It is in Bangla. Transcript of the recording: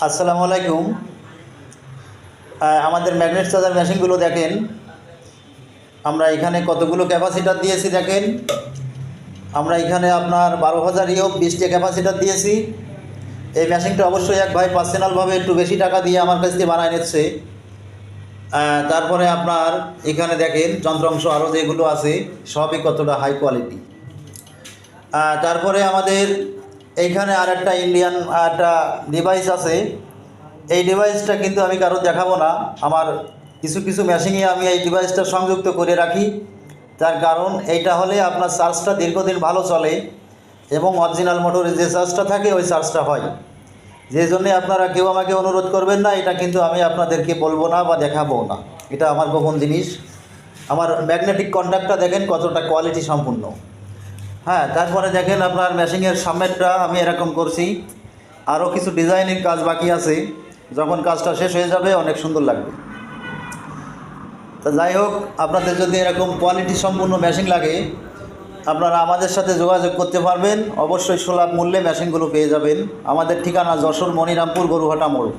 আসসালামু আলাইকুম। আমাদের ম্যাগনেট চার্জার মেশিনগুলো দেখেন, আমরা এখানে কতগুলো ক্যাপাসিটার দিয়েছি দেখেন। আমরা এখানে আপনার 12,000 ইও 20টা ক্যাপাসিটার দিয়েছি। এই মেশিনটা অবশ্যই এক ভাই পার্সোনালভাবে একটু বেশি টাকা দিয়ে আমার কাছ থেকে বানায় নিচ্ছে। তারপরে আপনার এখানে দেখেন যন্ত্রাংশ আরও যেগুলো আছে সবই কতটা হাই কোয়ালিটি। তারপরে আমাদের এইখানে আর একটা ইন্ডিয়ান একটা ডিভাইস আছে। এই ডিভাইসটা কিন্তু আমি কারো দেখাবো না। আমার কিছু কিছু মেশিনে আমি এই ডিভাইসটা সংযুক্ত করে রাখি। তার কারণ এইটা হলে আপনার চার্জটা দীর্ঘদিন ভালো চলে এবং অরিজিনাল মোটরের যে চার্জটা থাকে ওই চার্জটা হয়। যে জন্যে আপনারা কেউ আমাকে অনুরোধ করবেন না, এটা কিন্তু আমি আপনাদেরকে বলবো না বা দেখাবো না, এটা আমার গোপন জিনিস। আমার ম্যাগনেটিক কন্ট্যাক্টটা দেখেন কতটা কোয়ালিটি সম্পূর্ণ। তারপরে দেখেন আপনার মেশিনের সামনেরটা আমি এরকম করছি। আরও কিছু ডিজাইনিং কাজ বাকি আছে, যখন কাজটা শেষ হয়ে যাবে অনেক সুন্দর লাগবে। তা যাই হোক, আপনাদের যদি এরকম কোয়ালিটি সম্পূর্ণ মেশিন লাগে আপনারা আমাদের সাথে যোগাযোগ করতে পারবেন। অবশ্যই সুলভ মূল্যে মেশিনগুলো পেয়ে যাবেন। আমাদের ঠিকানা যশোর মনিরামপুর গরুহাটা মোড়।